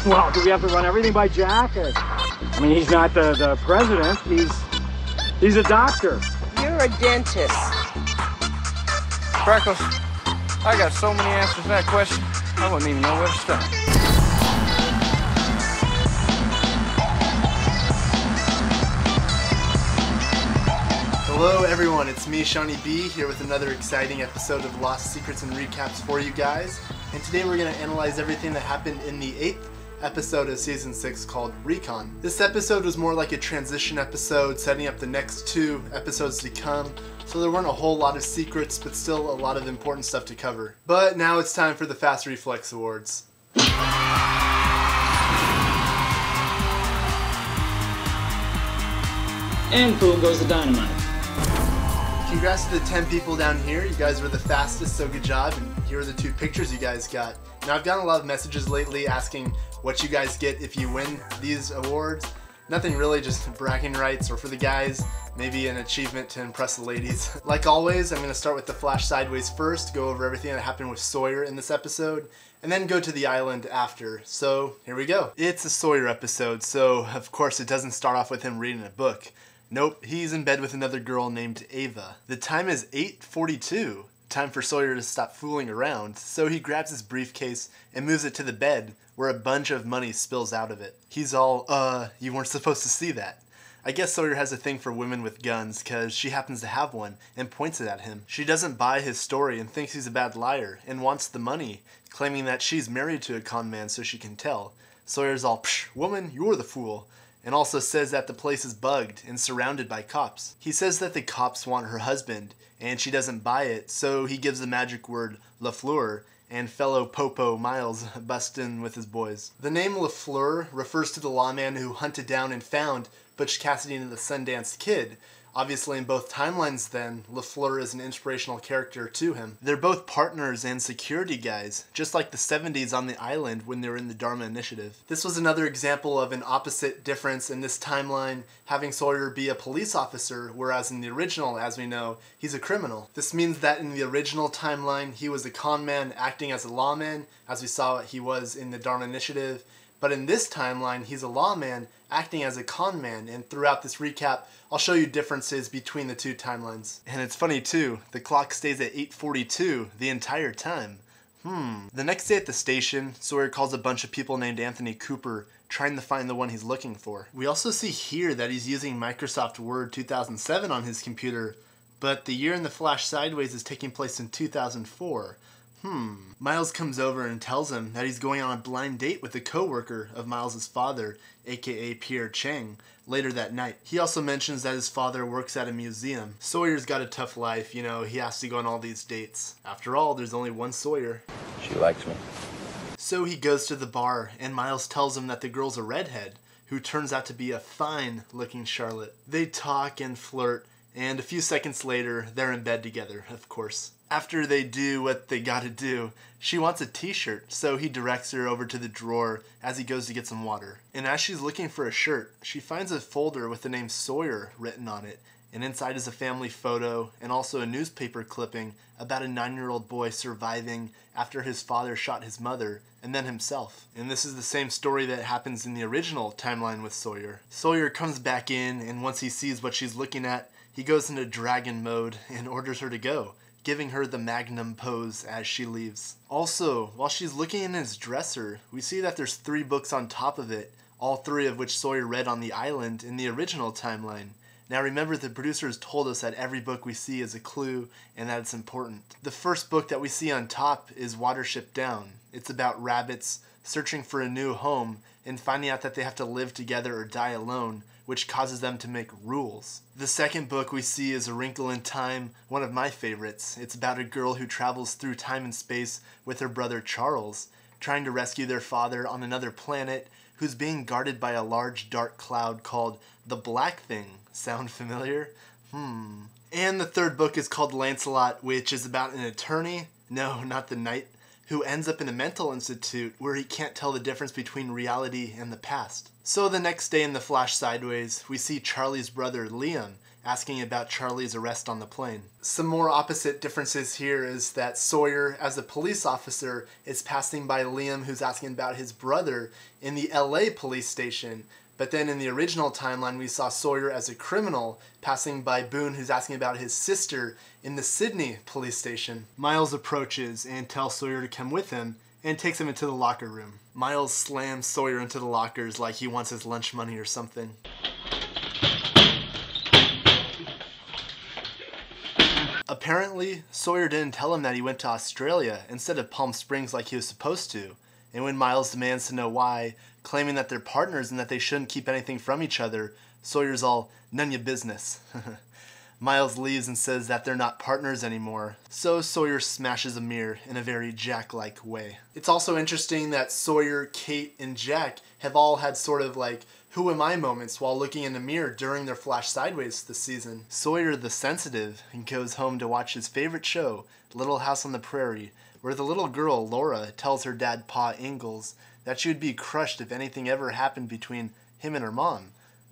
Well, do we have to run everything by Jack? I mean, he's not the president. He's a doctor. You're a dentist. Freckles, I got so many answers to that question, I wouldn't even know where to start. Hello everyone, it's me, Seanie B, here with another exciting episode of Lost Secrets and Recaps for you guys. And today we're going to analyze everything that happened in the 8th episode of Season 6 called Recon. This episode was more like a transition episode, setting up the next 2 episodes to come. So there weren't a whole lot of secrets, but still a lot of important stuff to cover. But now it's time for the Fast Reflex Awards. And boom goes the dynamite. Congrats to the 10 people down here. You guys were the fastest, so good job. And here are the 2 pictures you guys got. Now I've gotten a lot of messages lately asking what you guys get if you win these awards. Nothing really, just bragging rights, or for the guys, maybe an achievement to impress the ladies. Like always, I'm going to start with the flash sideways first, go over everything that happened with Sawyer in this episode, and then go to the island after. So here we go. It's a Sawyer episode, so of course it doesn't start off with him reading a book. Nope, he's in bed with another girl named Ava. The time is 8:42. Time for Sawyer to stop fooling around, so he grabs his briefcase and moves it to the bed, where a bunch of money spills out of it. He's all, you weren't supposed to see that. I guess Sawyer has a thing for women with guns, cause she happens to have one, and points it at him. She doesn't buy his story and thinks he's a bad liar, and wants the money, claiming that she's married to a con man so she can tell. Sawyer's all, psh, woman, you're the fool. And also says that the place is bugged and surrounded by cops. He says that the cops want her husband, and she doesn't buy it, so he gives the magic word LaFleur, and fellow Popo Miles busts in with his boys. The name LaFleur refers to the lawman who hunted down and found Butch Cassidy and the Sundance Kid. Obviously in both timelines then, LaFleur is an inspirational character to him. They're both partners and security guys, just like the 70s on the island when they were in the Dharma Initiative. This was another example of an opposite difference in this timeline, having Sawyer be a police officer, whereas in the original, as we know, he's a criminal. This means that in the original timeline, he was a con man acting as a lawman, as we saw he was in the Dharma Initiative. But in this timeline, he's a lawman acting as a con man, and throughout this recap, I'll show you differences between the 2 timelines. And it's funny too, the clock stays at 8:42 the entire time. The next day at the station, Sawyer calls a bunch of people named Anthony Cooper, trying to find the one he's looking for. We also see here that he's using Microsoft Word 2007 on his computer, but the year in the flash sideways is taking place in 2004. Miles comes over and tells him that he's going on a blind date with a co-worker of Miles' father, aka Pierre Chang, later that night. He also mentions that his father works at a museum. Sawyer's got a tough life, you know, he has to go on all these dates. After all, there's only one Sawyer. She likes me. So he goes to the bar, and Miles tells him that the girl's a redhead, who turns out to be a fine-looking Charlotte. They talk and flirt, and a few seconds later, they're in bed together, of course. After they do what they gotta do, she wants a t-shirt, so he directs her over to the drawer as he goes to get some water. And as she's looking for a shirt, she finds a folder with the name Sawyer written on it, and inside is a family photo and also a newspaper clipping about a 9-year-old boy surviving after his father shot his mother and then himself. And this is the same story that happens in the original timeline with Sawyer. Sawyer comes back in, and once he sees what she's looking at, he goes into dragon mode and orders her to go, giving her the magnum pose as she leaves. Also, while she's looking in his dresser, we see that there's 3 books on top of it, all 3 of which Sawyer read on the island in the original timeline. Now remember, the producers told us that every book we see is a clue and that it's important. The first book that we see on top is Watership Down. It's about rabbits searching for a new home and finding out that they have to live together or die alone, which causes them to make rules. The second book we see is A Wrinkle in Time, one of my favorites. It's about a girl who travels through time and space with her brother Charles, trying to rescue their father on another planet who's being guarded by a large dark cloud called the Black Thing. Sound familiar? And the third book is called Lancelot, which is about an attorney, no, not the knight, who ends up in a mental institute where he can't tell the difference between reality and the past. So the next day in the flash sideways, we see Charlie's brother Liam asking about Charlie's arrest on the plane. Some more opposite differences here is that Sawyer, as a police officer, is passing by Liam, who's asking about his brother in the LA police station. But then in the original timeline, we saw Sawyer as a criminal passing by Boone, who's asking about his sister in the Sydney police station. Miles approaches and tells Sawyer to come with him and takes him into the locker room. Miles slams Sawyer into the lockers like he wants his lunch money or something. Apparently, Sawyer didn't tell him that he went to Australia instead of Palm Springs like he was supposed to. And when Miles demands to know why, claiming that they're partners and that they shouldn't keep anything from each other, Sawyer's all, none your business. Miles leaves and says that they're not partners anymore, so Sawyer smashes a mirror in a very Jack-like way. It's also interesting that Sawyer, Kate, and Jack have all had sort of like who am I moments while looking in the mirror during their flash sideways this season. Sawyer the sensitive goes home to watch his favorite show, Little House on the Prairie, where the little girl, Laura, tells her dad, Pa Ingalls, that she would be crushed if anything ever happened between him and her mom.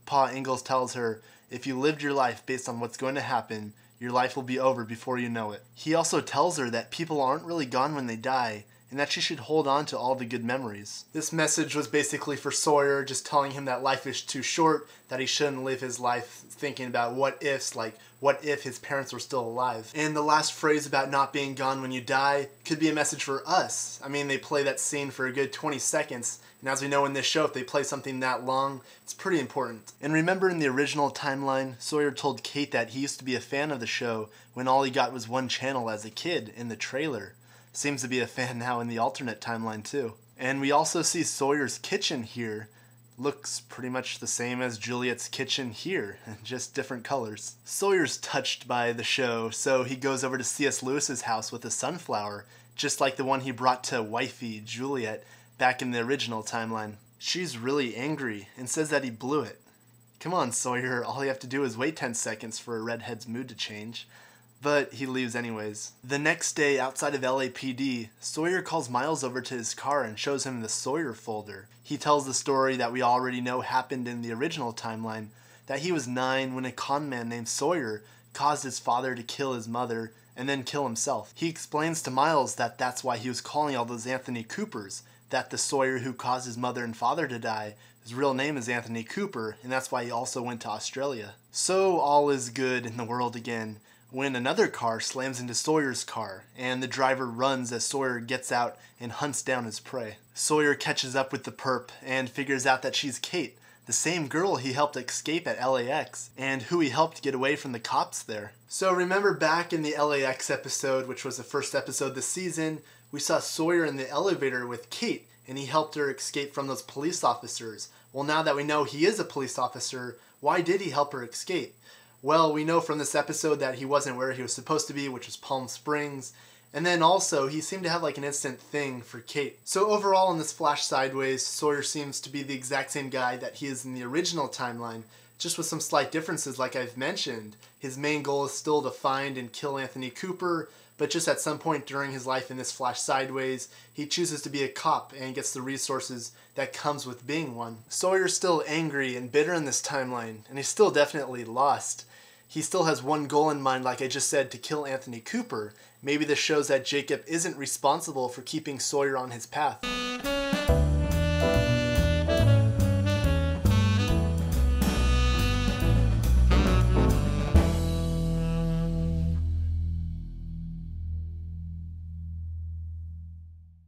Pa Ingalls tells her, if you lived your life based on what's going to happen, your life will be over before you know it. He also tells her that people aren't really gone when they die, and that she should hold on to all the good memories. This message was basically for Sawyer, just telling him that life is too short, that he shouldn't live his life thinking about what ifs, like what if his parents were still alive. And the last phrase about not being gone when you die could be a message for us. I mean, they play that scene for a good 20 seconds, and as we know in this show, if they play something that long, it's pretty important. And remember in the original timeline, Sawyer told Kate that he used to be a fan of the show when all he got was one channel as a kid in the trailer. Seems to be a fan now in the alternate timeline too. And we also see Sawyer's kitchen here. Looks pretty much the same as Juliet's kitchen here, just different colors. Sawyer's touched by the show, so he goes over to C.S. Lewis's house with a sunflower, just like the one he brought to wifey Juliet back in the original timeline. She's really angry and says that he blew it. Come on, Sawyer, all you have to do is wait 10 seconds for a redhead's mood to change. But he leaves anyways. The next day, outside of LAPD, Sawyer calls Miles over to his car and shows him the Sawyer folder. He tells the story that we already know happened in the original timeline, that he was 9 when a con man named Sawyer caused his father to kill his mother and then kill himself. He explains to Miles that that's why he was calling all those Anthony Coopers, that the Sawyer who caused his mother and father to die, his real name is Anthony Cooper, and that's why he also went to Australia. So all is good in the world again, when another car slams into Sawyer's car, and the driver runs as Sawyer gets out and hunts down his prey. Sawyer catches up with the perp and figures out that she's Kate, the same girl he helped escape at LAX, and who he helped get away from the cops there. So remember back in the LAX episode, which was the first episode this season, we saw Sawyer in the elevator with Kate, and he helped her escape from those police officers. Well, now that we know he is a police officer, why did he help her escape? Well, we know from this episode that he wasn't where he was supposed to be, which was Palm Springs. And then also, he seemed to have like an instant thing for Kate. So overall in this flash sideways, Sawyer seems to be the exact same guy that he is in the original timeline, just with some slight differences like I've mentioned. His main goal is still to find and kill Anthony Cooper, but just at some point during his life in this flash sideways, he chooses to be a cop and gets the resources that comes with being one. Sawyer's still angry and bitter in this timeline, and he's still definitely lost. He still has one goal in mind, like I just said, to kill Anthony Cooper. Maybe this shows that Jacob isn't responsible for keeping Sawyer on his path.